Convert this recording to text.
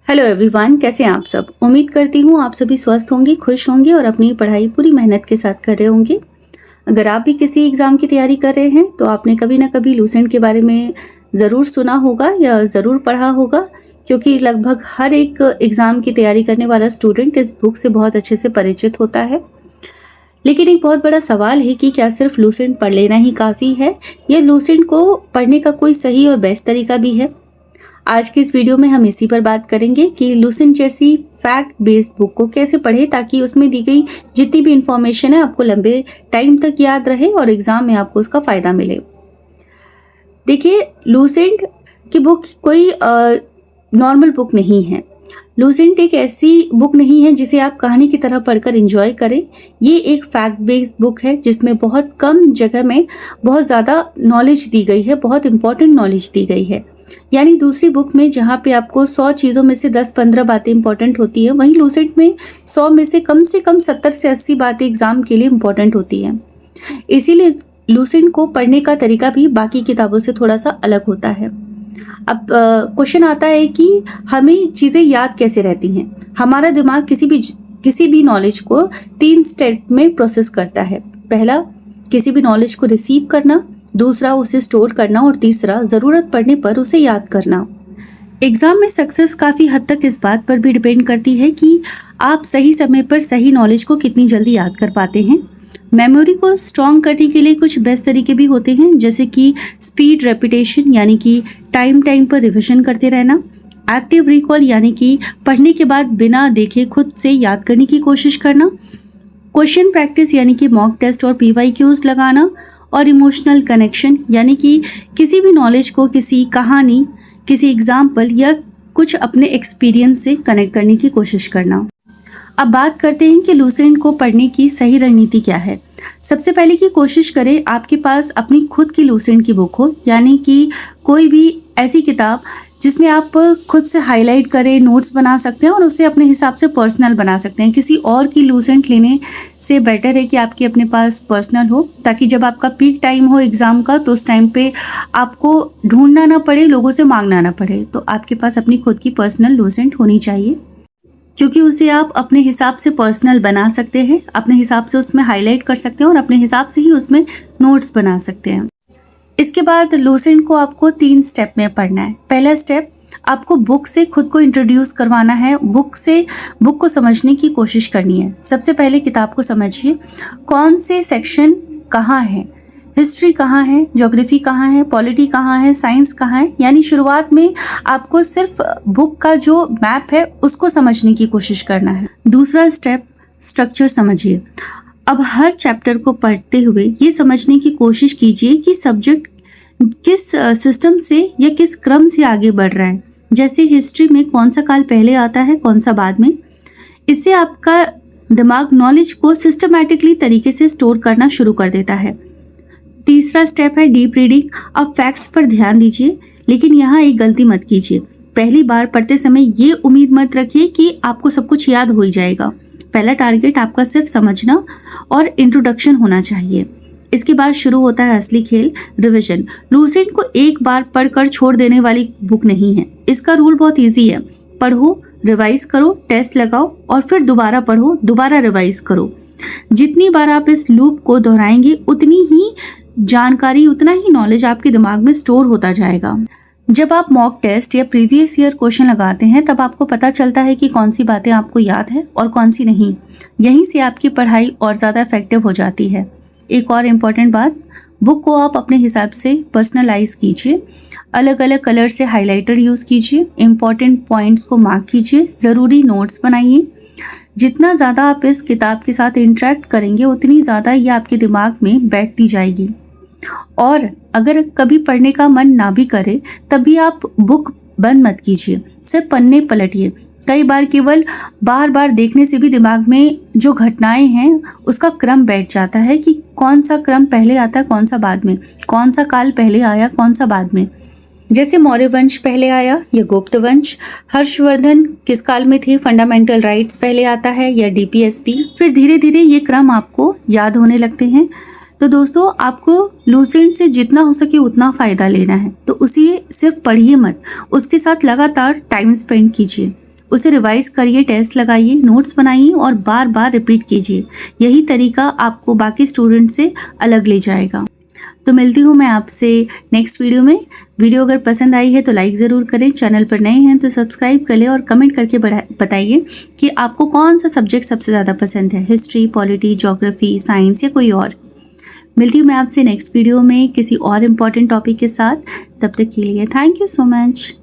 Hello everyone, कैसे हैं आप सब। उम्मीद करती हूँ आप सभी स्वस्थ होंगे, खुश होंगे और अपनी पढ़ाई पूरी मेहनत के साथ कर रहे होंगे। अगर आप भी किसी एग्ज़ाम की तैयारी कर रहे हैं तो आपने कभी ना कभी लूसेंट के बारे में ज़रूर सुना होगा या ज़रूर पढ़ा होगा, क्योंकि लगभग हर एक एग्ज़ाम की तैयारी करने वाला स्टूडेंट इस बुक से बहुत अच्छे से परिचित होता है। लेकिन एक बहुत बड़ा सवाल है कि क्या सिर्फ लूसेंट पढ़ लेना ही काफ़ी है या लूसेंट को पढ़ने का कोई सही और बेस्ट तरीका भी है। आज की इस वीडियो में हम इसी पर बात करेंगे कि लूसेंट जैसी फैक्ट बेस्ड बुक को कैसे पढ़े ताकि उसमें दी गई जितनी भी इंफॉर्मेशन है आपको लंबे टाइम तक याद रहे और एग्जाम में आपको उसका फ़ायदा मिले। देखिए, लूसेंट की बुक कोई नॉर्मल बुक नहीं है। लूसेंट एक ऐसी बुक नहीं है जिसे आप कहानी की तरह पढ़कर एंजॉय करें। ये एक फैक्ट बेस्ड बुक है जिसमें बहुत कम जगह में बहुत ज़्यादा नॉलेज दी गई है, बहुत इंपॉर्टेंट नॉलेज दी गई है। यानी दूसरी बुक में जहाँ पे आपको 100 चीज़ों में से 10-15 बातें इंपॉर्टेंट होती है, वहीं लूसेंट में 100 में से कम 70 से 80 बातें एग्जाम के लिए इंपॉर्टेंट होती हैं। इसीलिए लूसेंट को पढ़ने का तरीका भी बाकी किताबों से थोड़ा सा अलग होता है। अब क्वेश्चन आता है कि हमें चीज़ें याद कैसे रहती हैं। हमारा दिमाग किसी भी नॉलेज को 3 स्टेप में प्रोसेस करता है। पहला, किसी भी नॉलेज को रिसीव करना, दूसरा उसे स्टोर करना और तीसरा ज़रूरत पड़ने पर उसे याद करना। एग्ज़ाम में सक्सेस काफ़ी हद तक इस बात पर भी डिपेंड करती है कि आप सही समय पर सही नॉलेज को कितनी जल्दी याद कर पाते हैं। मेमोरी को स्ट्रॉन्ग करने के लिए कुछ बेस्ट तरीके भी होते हैं, जैसे कि स्पीड रेपिटेशन यानी कि टाइम पर रिविजन करते रहना, एक्टिव रिकॉल यानी कि पढ़ने के बाद बिना देखे खुद से याद करने की कोशिश करना, क्वेश्चन प्रैक्टिस यानी कि मॉक टेस्ट और PYQs लगाना, और इमोशनल कनेक्शन यानी कि किसी भी नॉलेज को किसी कहानी, किसी एग्जाम्पल या कुछ अपने एक्सपीरियंस से कनेक्ट करने की कोशिश करना। अब बात करते हैं कि लूसेंट को पढ़ने की सही रणनीति क्या है। सबसे पहले की कोशिश करें आपके पास अपनी खुद की लूसेंट की बुक हो, यानी कि कोई भी ऐसी किताब जिसमें आप खुद से हाईलाइट करें, नोट्स बना सकते हैं और उसे अपने हिसाब से पर्सनल बना सकते हैं। किसी और की लूसेंट लेने से बेटर है कि आपके अपने पास पर्सनल हो, ताकि जब आपका पीक टाइम हो एग्ज़ाम का तो उस टाइम पे आपको ढूंढना ना पड़े, लोगों से मांगना ना पड़े। तो आपके पास अपनी खुद की पर्सनल लूसेंट होनी चाहिए, क्योंकि उसे आप अपने हिसाब से पर्सनल बना सकते हैं, अपने हिसाब से उसमें हाईलाइट कर सकते हैं और अपने हिसाब से ही उसमें नोट्स बना सकते हैं। इसके बाद लूसेंट को आपको 3 स्टेप में पढ़ना है। पहला स्टेप, आपको बुक से खुद को इंट्रोड्यूस करवाना है, बुक को समझने की कोशिश करनी है। सबसे पहले किताब को समझिए, कौन से सेक्शन कहाँ है, हिस्ट्री कहाँ है, ज्योग्राफी कहाँ है, पॉलिटी कहाँ है, साइंस कहाँ है। यानी शुरुआत में आपको सिर्फ बुक का जो मैप है उसको समझने की कोशिश करना है। दूसरा स्टेप, स्ट्रक्चर समझिए। अब हर चैप्टर को पढ़ते हुए ये समझने की कोशिश कीजिए कि सब्जेक्ट किस सिस्टम से या किस क्रम से आगे बढ़ रहा है। जैसे हिस्ट्री में कौन सा काल पहले आता है, कौन सा बाद में। इससे आपका दिमाग नॉलेज को सिस्टमैटिकली तरीके से स्टोर करना शुरू कर देता है। तीसरा स्टेप है डीप रीडिंग। अब फैक्ट्स पर ध्यान दीजिए, लेकिन यहाँ एक गलती मत कीजिए। पहली बार पढ़ते समय ये उम्मीद मत रखिए कि आपको सब कुछ याद हो जाएगा। पहला टारगेट आपका सिर्फ समझना और इंट्रोडक्शन होना चाहिए। इसके बाद शुरू होता है असली खेल, रिवीजन। लूसेंट को एक बार पढ़कर छोड़ देने वाली बुक नहीं है। इसका रूल बहुत इजी है, पढ़ो, रिवाइज करो, टेस्ट लगाओ और फिर दोबारा पढ़ो, दोबारा रिवाइज करो। जितनी बार आप इस लूप को दोहराएंगे उतनी ही जानकारी, उतना ही नॉलेज आपके दिमाग में स्टोर होता जाएगा। जब आप मॉक टेस्ट या प्रीवियस ईयर क्वेश्चन लगाते हैं तब आपको पता चलता है कि कौन सी बातें आपको याद है और कौन सी नहीं। यहीं से आपकी पढ़ाई और ज़्यादा इफेक्टिव हो जाती है। एक और इम्पॉर्टेंट बात, बुक को आप अपने हिसाब से पर्सनलाइज कीजिए। अलग अलग कलर से हाइलाइटर यूज़ कीजिए, इम्पॉर्टेंट पॉइंट्स को मार्क कीजिए, ज़रूरी नोट्स बनाइए। जितना ज़्यादा आप इस किताब के साथ इंटरेक्ट करेंगे उतनी ज़्यादा ये आपके दिमाग में बैठती जाएगी। और अगर कभी पढ़ने का मन ना भी करे तब भी आप बुक बंद मत कीजिए, सिर्फ पन्ने पलटिए। कई बार केवल बार बार देखने से भी दिमाग में जो घटनाएं हैं उसका क्रम बैठ जाता है कि कौन सा क्रम पहले आता है, कौन सा बाद में, कौन सा काल पहले आया, कौन सा बाद में। जैसे मौर्य वंश पहले आया या गुप्त वंश, हर्षवर्धन किस काल में थे, फंडामेंटल राइट्स पहले आता है या DPSP। फिर धीरे धीरे ये क्रम आपको याद होने लगते हैं। तो दोस्तों, आपको लूसेंट से जितना हो सके उतना फ़ायदा लेना है, तो उसे सिर्फ पढ़िए मत, उसके साथ लगातार टाइम स्पेंड कीजिए। उसे रिवाइज करिए, टेस्ट लगाइए, नोट्स बनाइए और बार बार रिपीट कीजिए। यही तरीका आपको बाकी स्टूडेंट से अलग ले जाएगा। तो मिलती हूँ मैं आपसे नेक्स्ट वीडियो में। वीडियो अगर पसंद आई है तो लाइक ज़रूर करें, चैनल पर नए हैं तो सब्सक्राइब कर लें और कमेंट करके बताइए कि आपको कौन सा सब्जेक्ट सबसे ज़्यादा पसंद है, हिस्ट्री, पॉलिटी, ज्योग्राफी, साइंस या कोई और। मिलती हूँ मैं आपसे नेक्स्ट वीडियो में किसी और इम्पॉर्टेंट टॉपिक के साथ। तब तक के लिए थैंक यू सो मच।